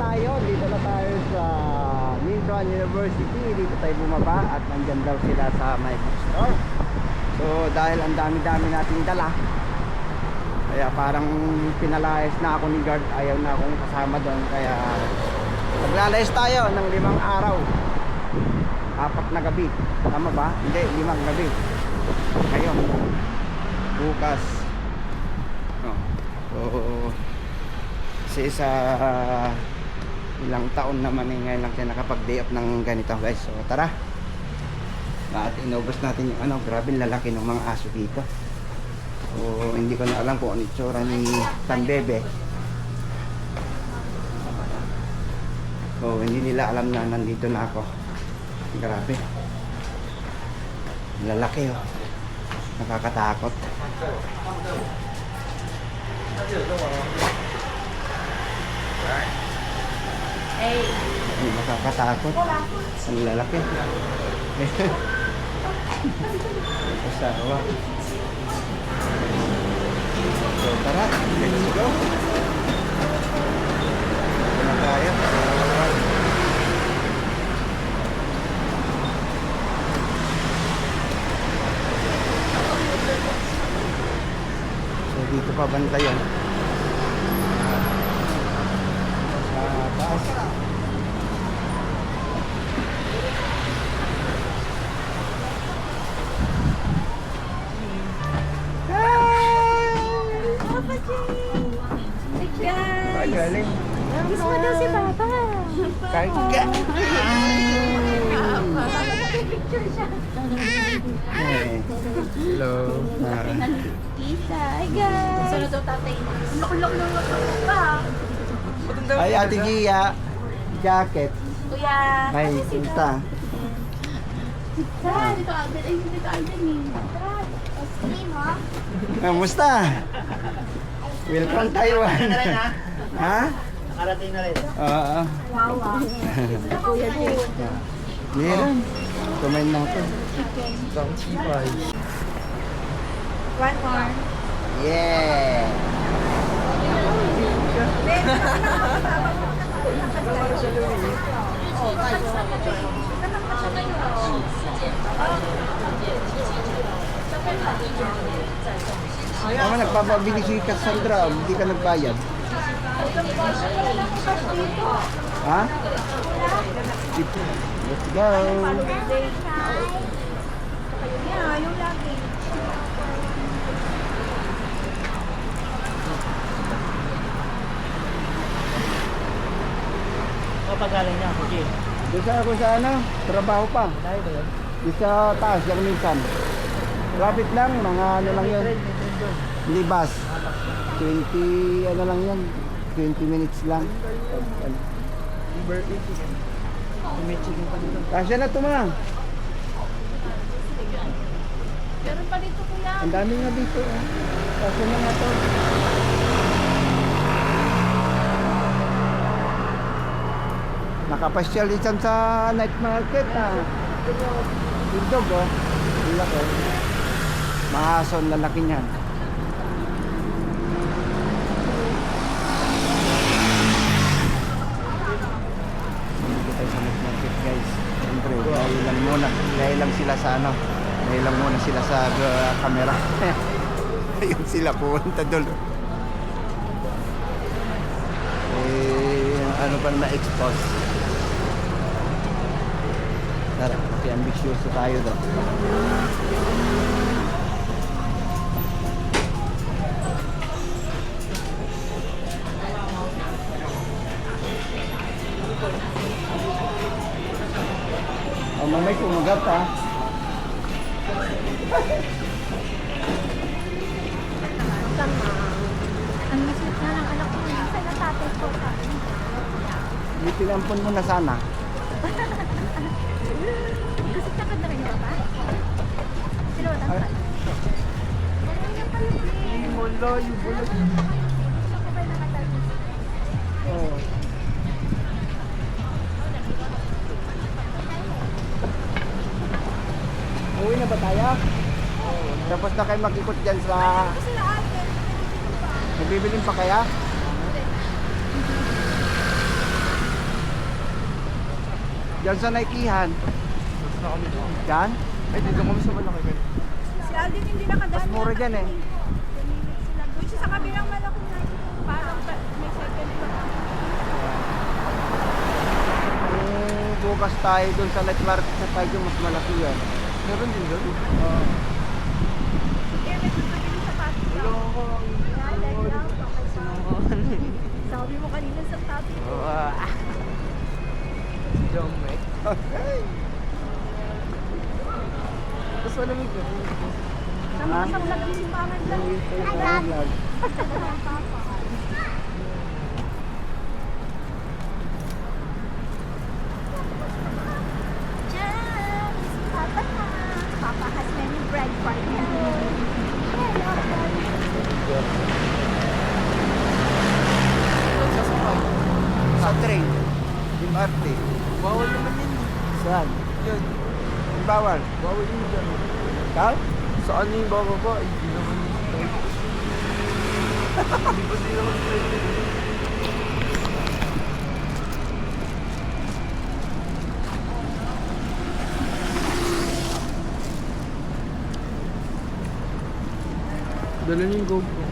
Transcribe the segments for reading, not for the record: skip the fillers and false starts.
tayo. Dito na tayo sa Mintuan University. Dito tayo bumaba at nandyan daw sila sa my bookstore. So dahil ang dami-dami nating dala, kaya parang pinalayas na ako ni guard. Ayaw na akong kasama doon. Kaya maglalayas tayo ng 5 araw, 4 na gabi. Tama ba? Hindi, 5 gabi. Ngayon, bukas. So kasi sa ilang taon naman ngayon lang siya nakapag-day off ng ganito guys. So tara, at inubos natin yung grabe lalaki ng mga aso dito. So hindi ko na alam kung ano itsura ni Tanbebe. So hindi nila alam na nandito na ako. Grabe, lalaki oh, nakakatakot. Hey. Nakakatakot. Ang lalaki. Kasawa. So tara, let's go. Ito na tayo. So dito pa bantayan. Galing. Gusto mo daw si Papa. Karga. Picture siya. Hello. Kita. Hi guys. Saan daw tatay? Lok pa. Ay, Ate Gia. Jacket. Kuya. Ay, punta. Tara, dito Alden. Ay, dito Alden eh. Tara. Stream ha? Kamusta? Welcome Taiwan. Ha? Nakarating na rin. Oo. Wow. Kuya Jun. Meron. Kumain na ako. One more. Yeah. Tama, nagpapabili si Cassandra. Hindi ka nagbayad. Ha? Let's go. Yeah, yung lagi. Kapagaling niya, okay. Doon sa ako sa trabaho pa. Dahil ba yun? Doon sa taas, yung minsan. Rapid lang, mga lang yun. Hindi bus. 20 lang yan. 20 minutes lang. Birthday chicken. May chicken pa dito. Kasya na ito ma. Meron pa dito kuya. Ang dami nga dito. Kasya na nga ito. Nakapasyal dyan sa night market na. Tindog oh. Hilak oh. Mahason, lalaki niyan. Dito tayo sa night market guys. Siyempre, dahil lang sila sa dahil lang muna sila sa camera. Ayun sila pupunta doon. Ano pa na-expose. Tara, kasi ambisyoso tayo doon. Oh, mamay kumagat ha. Ang maslit na ng anak ko. Saan ang tatay ko? Hindi tinampon mo na sana. Kasi takot na rin yung Papa? Sino ang takot? Wala, yung bulag. Oh. Uwi na ba tayo? Tapos na kayo mag-ikot dyan sa... Magbibilin pa kaya? Diyan sa Nikehan. Tapos na kami doon. Diyan? Ay, dito kami sa malaki men. Si Alden hindi nakadaan. Mas mura dyan eh. Sila doon siya sa kabilang malaking na parang may second floor. Kung bukas tayo dun sa night market sa tayo, mas malaki yan. Meron din doon. Eh, may tutugin sa pati ka. Sabi mo kanina sa tabi ko. Si John Mac. Tapos malamig na. Sa ulagang simbangan lang. Diyan, si Papa na. Papa has many bread for you. Sa train. MRT. Bawal naman yun. Saan? Yan. Bawal. Bawal yun dyan. Kal? Saan yung bababa? Ay, di naman straight. Di naman straight. Dala niyo yung GoPro.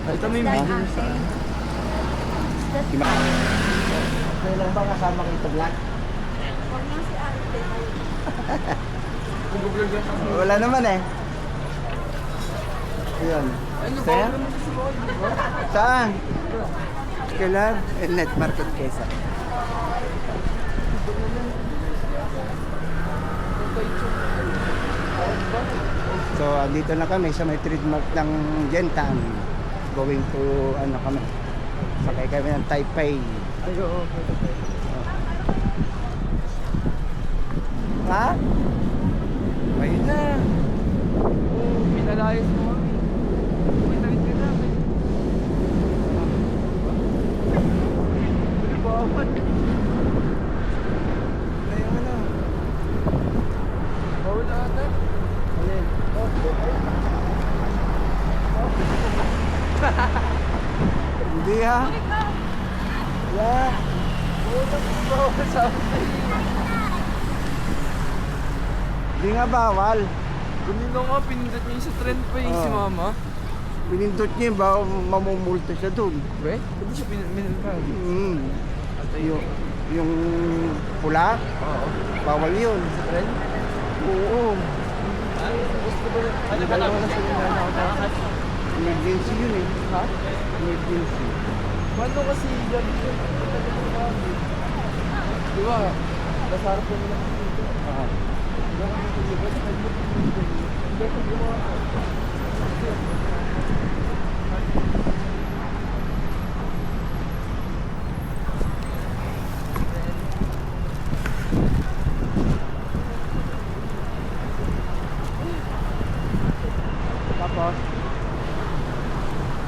Ay, ito may video sa... Okay lang ba kasama kita vlog? Huwag niya si Alden. Nag-vlog yan sa... Wala naman eh. Ayun. Ano ba? Sir? Ano naman sa mga di ba? Saan? Kailan? Net market kesa. So, dito na kami sa may trademark ng Gentan. Going to, ano kami, sakay kami ng Taipei. Ay, oo. Ha? Ayun na. Oo, pinalayas mo kami. Pinalayas ka namin. Ano ba? Ayun ano. Bawal na ata. Alin? Hindi ha? Wala. Bawal sa amin. Hindi nga bawal. Kanina nga, pinindot niya yung sa trend pa yung si Oo. mama. Pinindot niya ba mamumulta siya dun? Be? Hindi siya pinindot. Yung pula, Oo. bawal yun. Sa trend? Oo. Ano ba lang? Emergency yun eh. Ha? Emergency. Paano kasi gabi siya? Di ba? Nasarap po nila kasi dito. Ah. Tapos,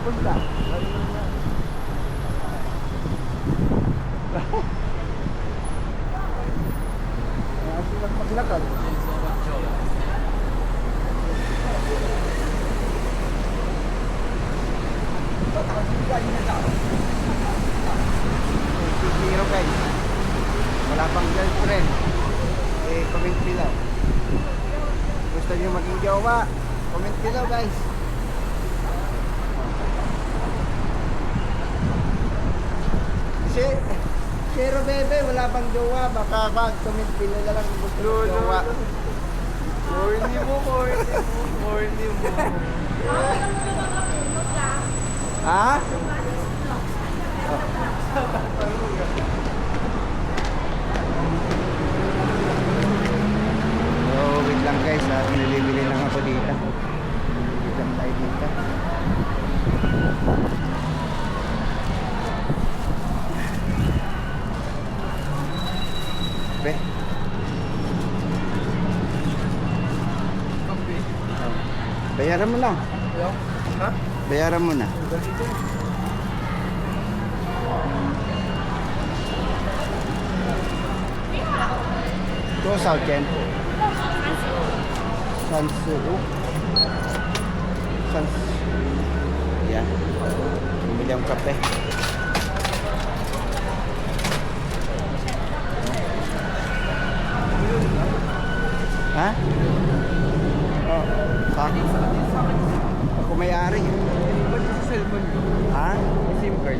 punta. Kaya sila maglakad. Zero guys. Wala pang girlfriend. Eh, comment below. Gusto niyo maging jowa? Comment below guys. Si Bebe, wala pang jowa. Baka comment below na lang kung gusto niyo jowa. Corny mo, corny mo, corny mo. Ha? So, wait lang guys ha. Nilibili lang ako dito. Wait lang tayo dito. Be. Bayaran mo na. Ha? Bayaran mo na. Dito. Ito sa Chen. Sansu. Sansu. Yan. Bumili ang kape. ako may-ari. Ba't sa cellphone ko? Ha? May SIM card.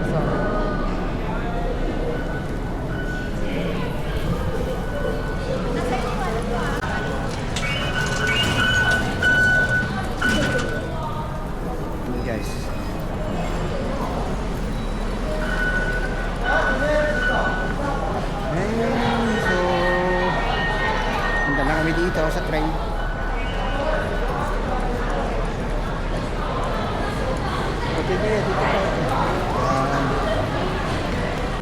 Sa... Ano guys? Ayun, so punta na kami dito sa train. Okay, dito pa.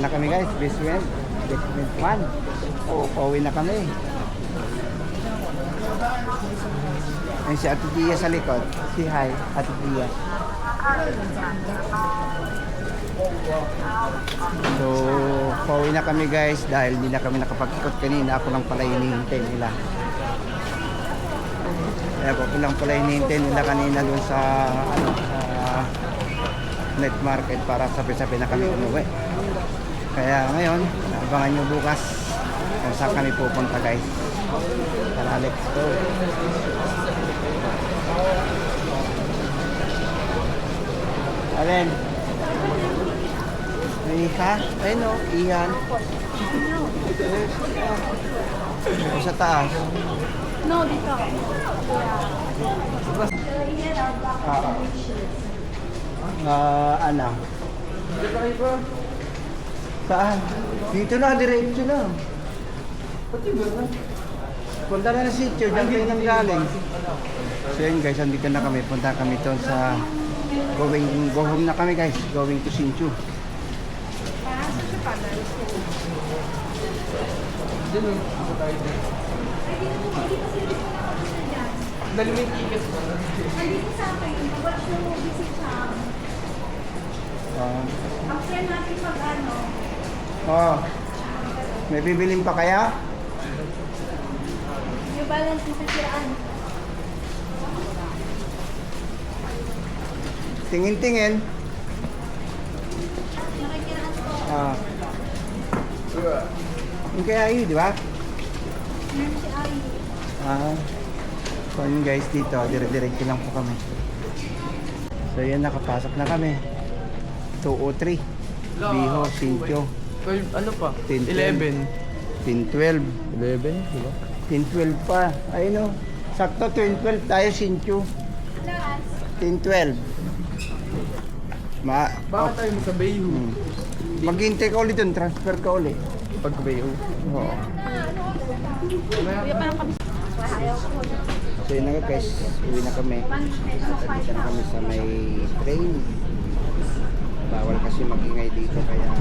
Na kami guys, basement 1. Pauwi na kami. Ayun si Ate Tia sa likod. Si hi, Ate Tia. So, pauwi na kami guys dahil hindi na kami nakapag-ikot kanina. Ako lang pala hinihintay nila. Kaya ako lang pala hinihintay nila kanina doon sa night market para sabi-sabi na kami umuwi. Kaya ngayon, abangan nyo bukas kung saan kami pupunta guys. Tara, let's go. Alin? May iha? Ayun o, ihan. Sa taas. No, dito. Ano? Saan? Dito na, diretso na. Punta na na sityo, dyan kayo nang galing. So yun guys, andito na kami. Punta kami doon sa go home na kami guys. Going to Sinchu. Diyan o. Ako tayo dyan. Dali mo yung tickets mo. Nandito sa akin, watch the movie si Chang. After natin mag-ano, Oh. May bibilin pa kaya? yung balance ni Sasiraan. Tingin-tingin. Nakikiraan ko. Yung kaya yun, di ba? Meron si Ari. So yun guys, dito, dire-diretso lang po kami. So yun, nakapasok na kami. 203. Biho, Sincho. 12, ano pa? 10, 11. 10-12. 11, di ba? 10-12 pa. Ayun o. Sakto 10-12 tayo, Sincho. Lakas. 10-12. Bakit tayo sa Bayhu? Maghintay ka ulit dun, transfer ka ulit. Pag Bayhu. Oo. Kuya, parang kami. Ayaw ko. So yun na nga guys, uwi na kami. Dito na kami sa may train. Bawal kasi magingay dito kaya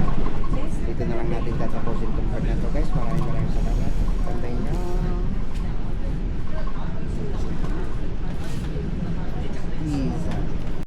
dito na lang natin tatapusin itong part na to guys. Maraming